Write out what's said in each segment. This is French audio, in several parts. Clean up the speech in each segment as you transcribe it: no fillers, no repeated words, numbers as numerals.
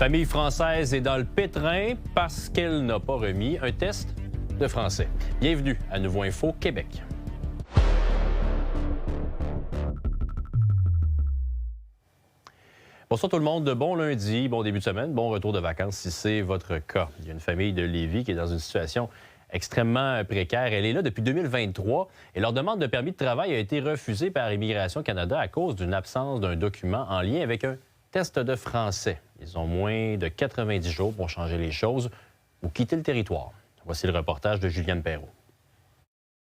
famille française est dans le pétrin parce qu'elle n'a pas remis un test de français. Bienvenue à Nouveau Info Québec. Bonsoir tout le monde, bon lundi, bon début de semaine, bon retour de vacances si c'est votre cas. Il y a une famille de Lévis qui est dans une situation extrêmement précaire. Elle est là depuis 2023 et leur demande de permis de travail a été refusée par Immigration Canada à cause d'une absence d'un document en lien avec un test de français. Ils ont moins de 90 jours pour changer les choses ou quitter le territoire. Voici le reportage de Juliane Perrault.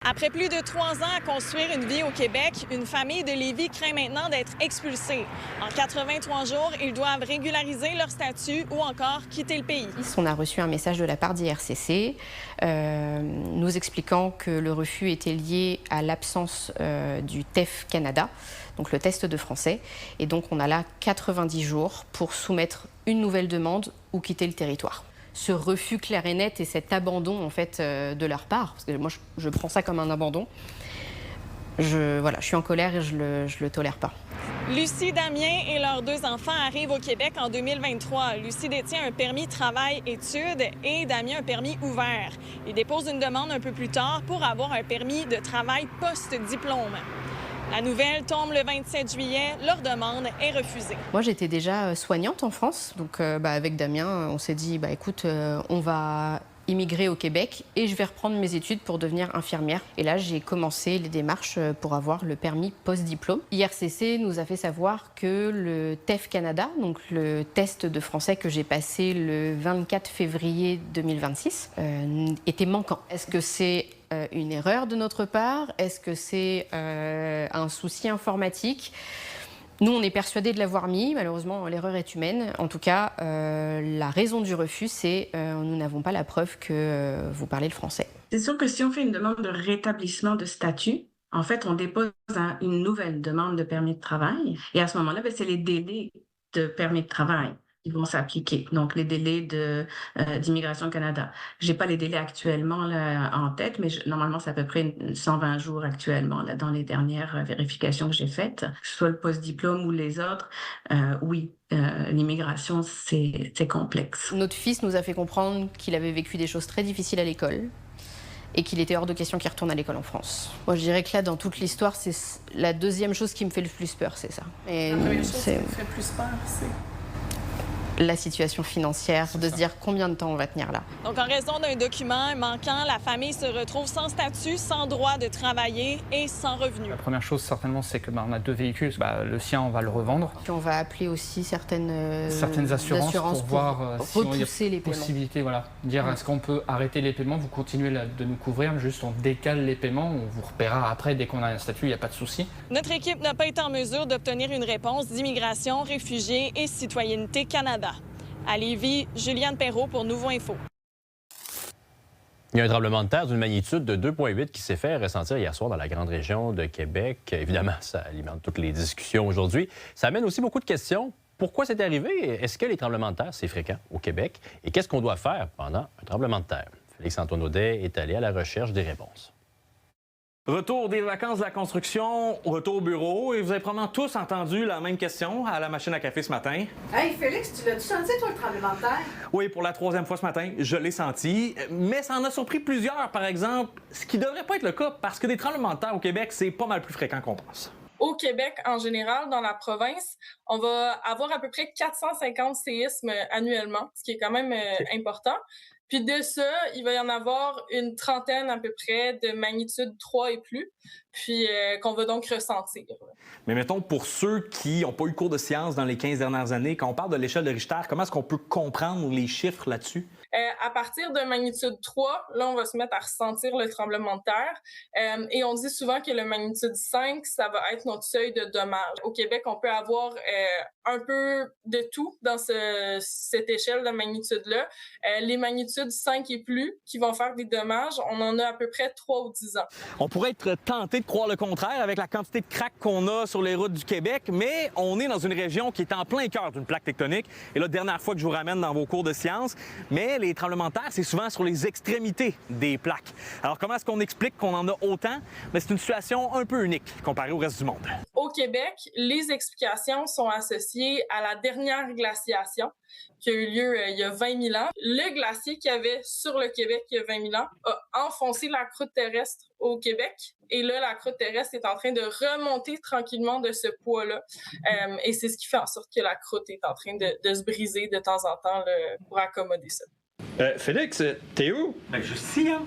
Après plus de 3 ans à construire une vie au Québec, une famille de Lévis craint maintenant d'être expulsée. En 83 jours, ils doivent régulariser leur statut ou encore quitter le pays. On a reçu un message de la part d'IRCC nous expliquant que le refus était lié à l'absence du TEF Canada, donc le test de français. Et donc on a là 90 jours pour soumettre une nouvelle demande ou quitter le territoire. Ce refus clair et net et cet abandon en fait de leur part, parce que moi je prends ça comme un abandon, je suis en colère et je le tolère pas. Lucie, Damien et leurs 2 enfants arrivent au Québec en 2023. Lucie détient un permis travail-études et Damien un permis ouvert. Ils déposent une demande un peu plus tard pour avoir un permis de travail post-diplôme. La nouvelle tombe le 27 juillet. Leur demande est refusée. Moi, j'étais déjà soignante en France. Donc, avec Damien, on s'est dit, écoute, on va immigrer au Québec et je vais reprendre mes études pour devenir infirmière. Et là, j'ai commencé les démarches pour avoir le permis post-diplôme. IRCC nous a fait savoir que le TEF Canada, donc le test de français que j'ai passé le 24 février 2026, était manquant. Est-ce que c'est une erreur de notre part? Est-ce que c'est un souci informatique? Nous, on est persuadés de l'avoir mis. Malheureusement, l'erreur est humaine. En tout cas, la raison du refus, c'est nous n'avons pas la preuve que vous parlez le français. C'est sûr que si on fait une demande de rétablissement de statut, en fait, on dépose une nouvelle demande de permis de travail. Et à ce moment-là, c'est les délais de permis de travail qui vont s'appliquer. Donc, les délais d'Immigration Canada. J'ai pas les délais actuellement là, en tête, mais normalement, c'est à peu près 120 jours actuellement là, dans les dernières vérifications que j'ai faites. Que ce soit le post-diplôme ou les autres, oui, l'immigration, c'est complexe. Notre fils nous a fait comprendre qu'il avait vécu des choses très difficiles à l'école et qu'il était hors de question qu'il retourne à l'école en France. Moi, je dirais que là, dans toute l'histoire, c'est la deuxième chose qui me fait le plus peur, c'est ça. Et la première chose qui me fait plus peur, c'est la situation financière, de se dire combien de temps on va tenir là. Donc, en raison d'un document manquant, la famille se retrouve sans statut, sans droit de travailler et sans revenu. La première chose, certainement, c'est que on a 2 véhicules. Le sien, on va le revendre. Puis on va appeler aussi certaines assurances pour voir si repousser il y a les paiements. Possibilité, dire est-ce qu'on peut arrêter les paiements, vous continuez de nous couvrir, juste on décale les paiements, on vous repaiera après dès qu'on a un statut, il n'y a pas de souci. Notre équipe n'a pas été en mesure d'obtenir une réponse d'Immigration, Réfugiés et Citoyenneté Canada. À Lévis, Juliane Perrault pour Nouveau Info. Il y a un tremblement de terre d'une magnitude de 2,8 qui s'est fait ressentir hier soir dans la grande région de Québec. Évidemment, ça alimente toutes les discussions aujourd'hui. Ça amène aussi beaucoup de questions. Pourquoi c'est arrivé? Est-ce que les tremblements de terre, c'est fréquent au Québec? Et qu'est-ce qu'on doit faire pendant un tremblement de terre? Félix-Antoine Audet est allé à la recherche des réponses. Retour des vacances de la construction, retour au bureau, et vous avez probablement tous entendu la même question à la machine à café ce matin. Hey Félix, tu l'as-tu senti, toi, le tremblement de terre? Oui, pour la 3e fois ce matin, je l'ai senti, mais ça en a surpris plusieurs, par exemple, ce qui devrait pas être le cas, parce que des tremblements de terre au Québec, c'est pas mal plus fréquent qu'on pense. Au Québec, en général, dans la province, on va avoir à peu près 450 séismes annuellement, ce qui est quand même important. Puis de ça, il va y en avoir une trentaine à peu près de magnitude 3 et plus, puis qu'on va donc ressentir. Mais mettons, pour ceux qui n'ont pas eu cours de sciences dans les 15 dernières années, quand on parle de l'échelle de Richter, comment est-ce qu'on peut comprendre les chiffres là-dessus? À partir de magnitude 3, là, on va se mettre à ressentir le tremblement de terre. Et on dit souvent que le magnitude 5, ça va être notre seuil de dommage. Au Québec, on peut avoir un peu de tout dans cette échelle de magnitude-là. Les magnitudes d'études 5 et plus qui vont faire des dommages, on en a à peu près 3 ou 10 ans. On pourrait être tenté de croire le contraire avec la quantité de crack qu'on a sur les routes du Québec, mais on est dans une région qui est en plein cœur d'une plaque tectonique. Et là, dernière fois que je vous ramène dans vos cours de sciences, mais les tremblements de terre, c'est souvent sur les extrémités des plaques. Alors, comment est-ce qu'on explique qu'on en a autant? Mais c'est une situation un peu unique comparée au reste du monde. Au Québec, les explications sont associées à la dernière glaciation qui a eu lieu il y a 20 000 ans. Le glacier qu'il y avait sur le Québec il y a 20 000 ans a enfoncé la croûte terrestre au Québec. Et là, la croûte terrestre est en train de remonter tranquillement de ce poids-là. Et c'est ce qui fait en sorte que la croûte est en train de se briser de temps en temps là, pour accommoder ça. Félix, t'es où? Ben, je suis ici, hein?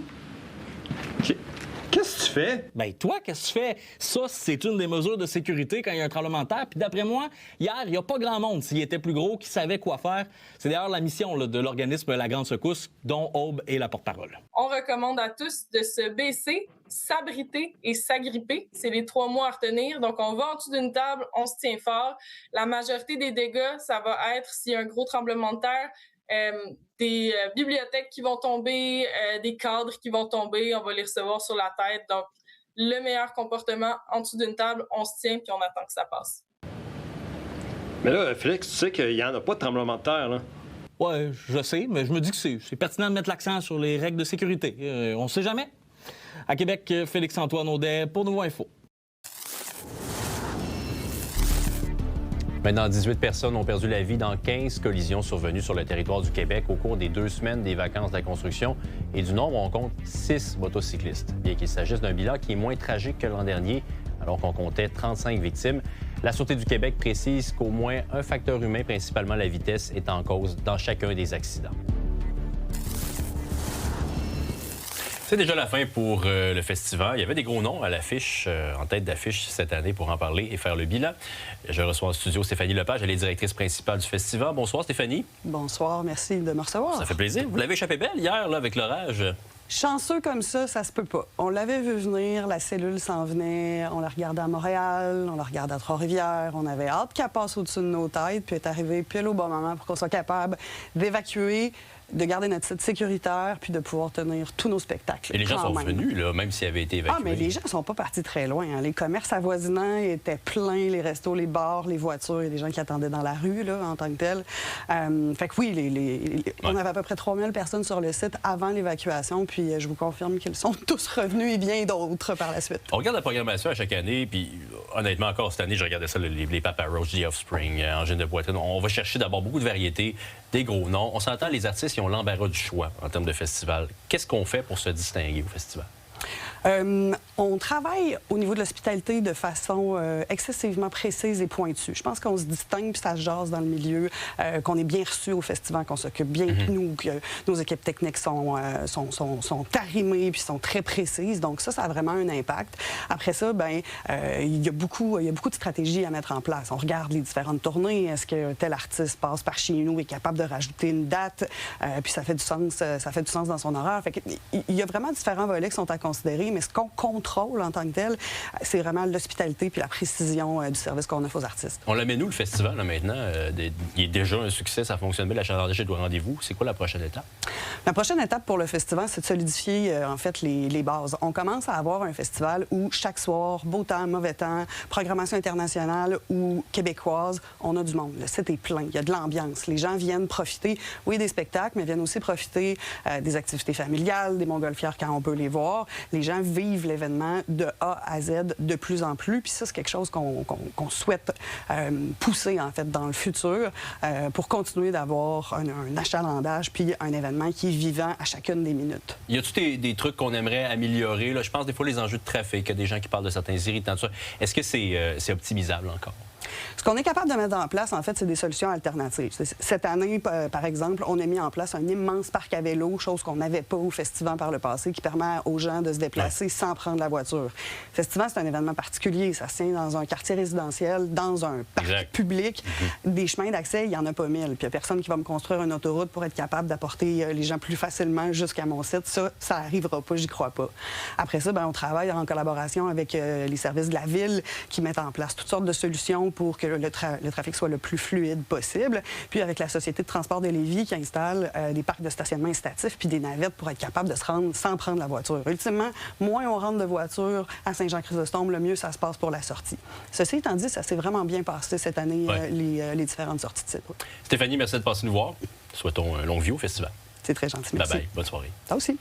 Qu'est-ce que tu fais? Ben toi, qu'est-ce que tu fais? Ça, c'est une des mesures de sécurité quand il y a un tremblement de terre. Puis d'après moi, hier, il n'y a pas grand monde, s'il était plus gros, qui savait quoi faire. C'est d'ailleurs la mission là, de l'organisme La Grande Secousse, dont Aube est la porte-parole. On recommande à tous de se baisser, s'abriter et s'agripper. C'est les 3 mots à retenir. Donc, on va en dessous d'une table, on se tient fort. La majorité des dégâts, ça va être, s'il y a un gros tremblement de terre, des bibliothèques qui vont tomber, des cadres qui vont tomber, on va les recevoir sur la tête. Donc, le meilleur comportement, en dessous d'une table, on se tient puis on attend que ça passe. Mais là, Félix, tu sais qu'il n'y en a pas de tremblement de terre, là. Ouais, je sais, mais je me dis que c'est pertinent de mettre l'accent sur les règles de sécurité. On ne sait jamais. À Québec, Félix-Antoine Audet pour Nouveau Info. Maintenant, 18 personnes ont perdu la vie dans 15 collisions survenues sur le territoire du Québec au cours des 2 semaines des vacances de la construction. Et du nombre, on compte 6 motocyclistes. Bien qu'il s'agisse d'un bilan qui est moins tragique que l'an dernier, alors qu'on comptait 35 victimes. La Sûreté du Québec précise qu'au moins un facteur humain, principalement la vitesse, est en cause dans chacun des accidents. C'est déjà la fin pour le festival. Il y avait des gros noms à l'affiche, en tête d'affiche cette année pour en parler et faire le bilan. Je reçois en studio Stéphanie Lepage, elle est directrice principale du festival. Bonsoir Stéphanie. Bonsoir, merci de me recevoir. Ça fait plaisir. Vous l'avez échappé belle hier là, avec l'orage. Chanceux comme ça se peut pas. On l'avait vu venir, la cellule s'en venait, on la regardait à Montréal, on la regardait à Trois-Rivières, on avait hâte qu'elle passe au-dessus de nos têtes, puis est arrivé pile au bon moment pour qu'on soit capable d'évacuer, de garder notre site sécuritaire puis de pouvoir tenir tous nos spectacles. Et les gens sont venus, là, même s'ils avaient été évacués. Ah, mais les gens sont pas partis très loin. Hein. Les commerces avoisinants étaient pleins, les restos, les bars, les voitures, il y a des gens qui attendaient dans la rue, là, en tant que tel. Fait que oui, on avait à peu près 3000 personnes sur le site avant l'évacuation, puis je vous confirme qu'ils sont tous revenus et bien d'autres par la suite. On regarde la programmation à chaque année, puis honnêtement, encore cette année, je regardais ça, les Papa Roach, The Offspring, Engine de Poitrine. On va chercher d'abord beaucoup de variétés, des gros noms. On s'entend, les artistes qui ont l'embarras du choix en termes de festival. Qu'est-ce qu'on fait pour se distinguer au festival? On travaille au niveau de l'hospitalité de façon excessivement précise et pointue. Je pense qu'on se distingue, puis ça se jase dans le milieu, qu'on est bien reçu au festival, qu'on s'occupe bien de nous, que nos équipes techniques sont arrimées puis sont très précises. Donc ça a vraiment un impact. Après ça, il y a beaucoup de stratégies à mettre en place. On regarde les différentes tournées. Est-ce que tel artiste passe par chez nous et est capable de rajouter une date? Puis ça fait du sens dans son horaire. Fait il y a vraiment différents volets qui sont à considérer. Mais ce qu'on contrôle en tant que tel, c'est vraiment l'hospitalité puis la précision du service qu'on offre aux artistes. On la met nous, le festival, là, maintenant? Il est déjà un succès, ça fonctionne bien, l'achalandage est au rendez-vous. C'est quoi la prochaine étape? La prochaine étape pour le festival, c'est de solidifier, en fait, les bases. On commence à avoir un festival où chaque soir, beau temps, mauvais temps, programmation internationale ou québécoise, on a du monde. Le site est plein, il y a de l'ambiance. Les gens viennent profiter, oui, des spectacles, mais viennent aussi profiter des activités familiales, des montgolfières quand on peut les voir. Les gens vivent l'événement de A à Z de plus en plus. Puis ça, c'est quelque chose qu'on souhaite pousser, en fait, dans le futur pour continuer d'avoir un achalandage puis un événement qui est vivant à chacune des minutes. Y a-t-il des trucs qu'on aimerait améliorer? Là, je pense des fois les enjeux de trafic, il y a des gens qui parlent de certains irritants. Est-ce que c'est optimisable encore? Ce qu'on est capable de mettre en place, en fait, c'est des solutions alternatives. Cette année, par exemple, on a mis en place un immense parc à vélo, chose qu'on n'avait pas au festival par le passé, qui permet aux gens de se déplacer sans prendre la voiture. Le festival, c'est un événement particulier. Ça se tient dans un quartier résidentiel, dans un parc public. Des chemins d'accès, il n'y en a pas 1000. Puis il n'y a personne qui va me construire une autoroute pour être capable d'apporter les gens plus facilement jusqu'à mon site. Ça n'arrivera pas, j'y crois pas. Après ça, on travaille en collaboration avec les services de la ville qui mettent en place toutes sortes de solutions pour que le trafic soit le plus fluide possible. Puis avec la Société de transport de Lévis qui installe des parcs de stationnement incitatifs puis des navettes pour être capable de se rendre sans prendre la voiture. Ultimement, moins on rentre de voiture à Saint-Jean-Chrysostome, le mieux ça se passe pour la sortie. Ceci étant dit, ça s'est vraiment bien passé cette année, les différentes sorties de site. Stéphanie, merci de passer nous voir. Souhaitons une longue vie au festival. C'est très gentil. Merci. Bye-bye. Bonne soirée. Toi aussi.